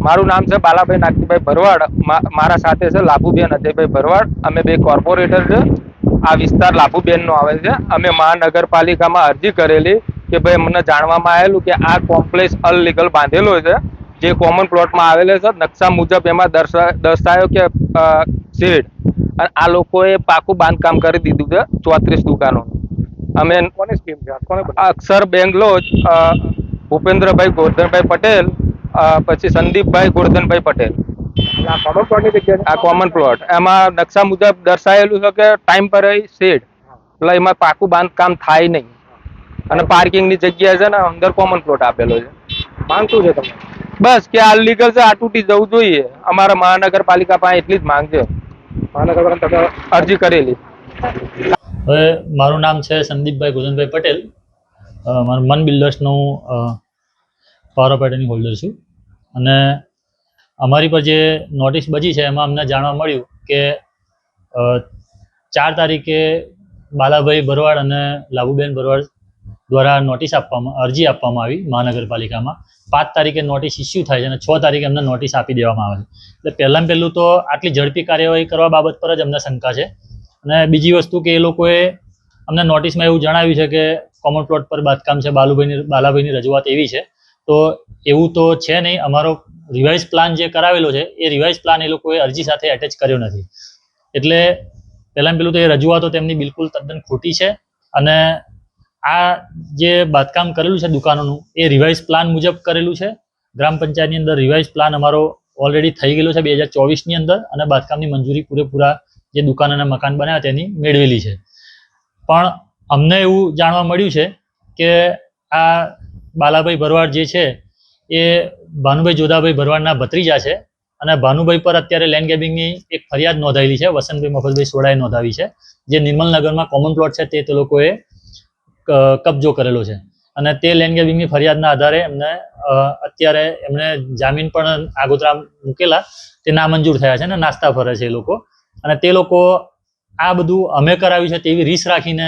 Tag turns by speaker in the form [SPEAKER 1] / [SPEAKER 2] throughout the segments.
[SPEAKER 1] મારું નામ છે બાલાભાઈ નાગજીભાઈ ભરવાડ, મારા સાથે છે લાભુબેન અજયભાઈ ભરવાડ. અમે બે કોર્પોરેટર છે. આ વિસ્તાર લાભુબેન નો આવે છે. અમે મહાનગરપાલિકામાં અરજી કરેલી કે ભાઈ મને જાણવામાં આવેલું કે આ કોમ્પ્લેક્સ અનલીગલ બાંધેલો છે, જે કોમન પ્લોટમાં આવેલો છે. નકશા મુજબ એમાં દર્શાવ્યો કે શેડ, અને આ લોકોએ પાકું બાંધકામ કરી દીધું છે 34 દુકાનો. અમે કોની સ્કીમ છે? અક્ષર બેંગ્લોજ, ભૂપેન્દ્રભાઈ ગોરધનભાઈ પટેલ, પછી સંદીપભાઈ ગોરધનભાઈ પટેલ. આ કોમન પ્લોટ એમાં નકશા મુજબ દર્શાવેલું છે કે ટેમ્પરરી શેડ, એટલે એમાં પાકું બાંધકામ થાય નહીં, અને પાર્કિંગ ની જગ્યા છે ને અંદર કોમન પ્લોટ આપેલો છે. માંગ શું છે તમે? બસ કે આ લીગલ છે, આ તૂટી જવું જોઈએ. અમારા મહાનગરપાલિકા પાસે એટલી જ માંગ છે. મહાનગરપાલિકા અરજી કરેલી.
[SPEAKER 2] હવે મારું નામ છે સંદીપભાઈ ગોરધનભાઈ પટેલ. મારું મન બિલ્ડર્સનું પાવર ઓફ એટર્ની હોલ્ડર છું. અને અમારી પર જે નોટિસ બચી છે એમાં અમને જાણવા મળ્યું કે 4 તારીખે બાલાભાઈ ભરવાડ અને લાભુબેન ભરવાડ દ્વારા અરજી આપવામાં આવી મહાનગરપાલિકામાં. 5 તારીખે નોટિસ ઇસ્યુ થાય છે અને 6 તારીખે અમને નોટિસ આપી દેવામાં આવે છે. એટલે પહેલું તો આટલી ઝડપી કાર્યવાહી કરવા બાબત પર જ અમને શંકા છે. અને બીજી વસ્તુ કે એ લોકોએ અમને નોટિસમાં એવું જણાવ્યું છે કે કોમન પ્લોટ પર બાંધકામ છે, બાલાભાઈની રજૂઆત એવી છે. તો એવું તો છે નહીં. અમારો રિવાઇઝ પ્લાન જે કરાવેલો છે એ રિવાઇઝ પ્લાન એ લોકોએ અરજી સાથે એટેચ કર્યો નથી. એટલે પહેલું તો એ રજૂઆતો તેમની બિલકુલ તદ્દન ખોટી છે. અને આ જે બાંધકામ કરેલું છે દુકાનોનું એ રિવાઇઝ પ્લાન મુજબ કરેલું છે. ગ્રામ પંચાયતની અંદર રિવાઇઝ પ્લાન અમારો ઓલરેડી થઈ ગયેલો છે 2024ની અંદર, અને બાંધકામની મંજૂરી પૂરેપૂરા જે દુકાન અને મકાન બનાવ્યા તેની મેળવેલી છે. પણ અમને એવું જાણવા મળ્યું છે કે આ બાલાભાઈ ભરવાડ જે છે એ ભાનુભાઈ જોધાભાઈ ભરવાડના ભત્રીજા છે. અને ભાનુભાઈ પર અત્યારે લેન્ડ ગ્રેબિંગની એક ફરિયાદ નોંધાયેલી છે, વસંતભાઈ મફતભાઈ સોડાએ નોંધાવી છે. જે નિર્મલનગરમાં કોમન પ્લોટ છે તે લોકોએ કબજો કરેલો છે. અને તે લેન્ડ ગ્રેબિંગની ફરિયાદના આધારે એમને અત્યારે એમણે જામીન પણ આગોતરા મૂકેલા, તે નામંજૂર થયા છે અને નાસ્તા ફરે છે એ લોકો. અને તે લોકો આ બધું અમે કરાવ્યું છે તેવી રીસ રાખીને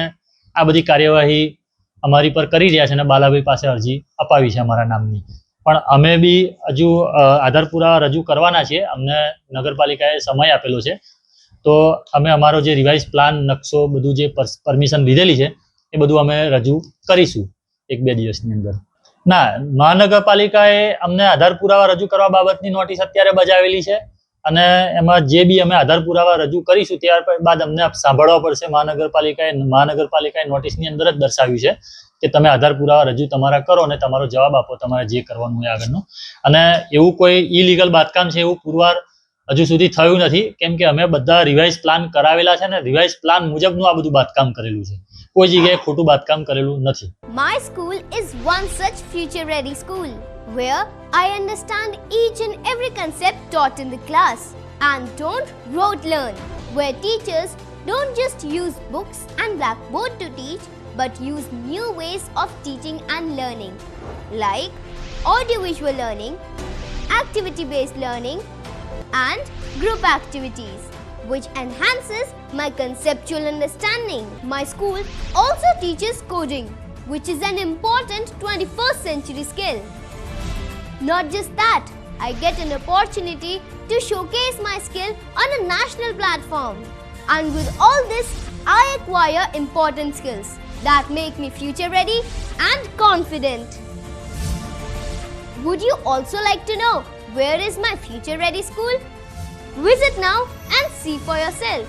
[SPEAKER 2] આ બધી કાર્યવાહી અમારી પર કરી રહ્યા છે અને બાલાભાઈ પાસે અરજી અપાવી છે અમારા નામની. પણ અમે બી હજુ આધાર પુરાવા રજૂ કરવાના છીએ. અમને નગરપાલિકાએ સમય આપેલો છે, તો અમે અમારો જે રિવાઇઝ પ્લાન, નકશો, બધું જે પરમિશન લીધેલી છે એ બધું અમે રજૂ કરીશું 1-2 દિવસની અંદર. ના, મહાનગરપાલિકાએ અમને આધાર પુરાવા રજૂ કરવા બાબતની નોટિસ અત્યારે બજાવેલી છે. અને એમાં જે બી અમે આધાર પુરાવા રજૂ કરીશું ત્યારબાદ અમને સાંભળવા પડશે. મહાનગરપાલિકાએ નોટિસની અંદર જ દર્શાવ્યું છે કે તમે આધાર પુરાવા રજૂ તમારા કરો અને તમારો જવાબ આપો, તમારે જે કરવાનું હોય આગળનું. અને એવું કોઈ ઇલીગલ બાંધકામ છે એવું પુરવાર હજુ સુધી થયું નથી, કેમ કે અમે બધા રિવાઇઝ પ્લાન કરાવેલા છે અને રિવાઇઝ પ્લાન મુજબનું આ બધું બાંધકામ કરેલું છે. કોઈ જગ્યાએ ખોટું બાંધકામ કરેલું નથી.
[SPEAKER 3] My school is one such future ready school where I understand each and every concept taught in the class and don't rote learn, where teachers don't just use books and blackboard to teach but use new ways of teaching and learning like audiovisual learning, activity based learning and group activities, which enhances my conceptual understanding. My school also teaches coding, which is an important 21st century skill. Not just that, I get an opportunity to showcase my skill on a national platform. And with all this, I acquire important skills that make me future ready and confident. Would you also like to know where is my future ready school? Visit now and see for yourself.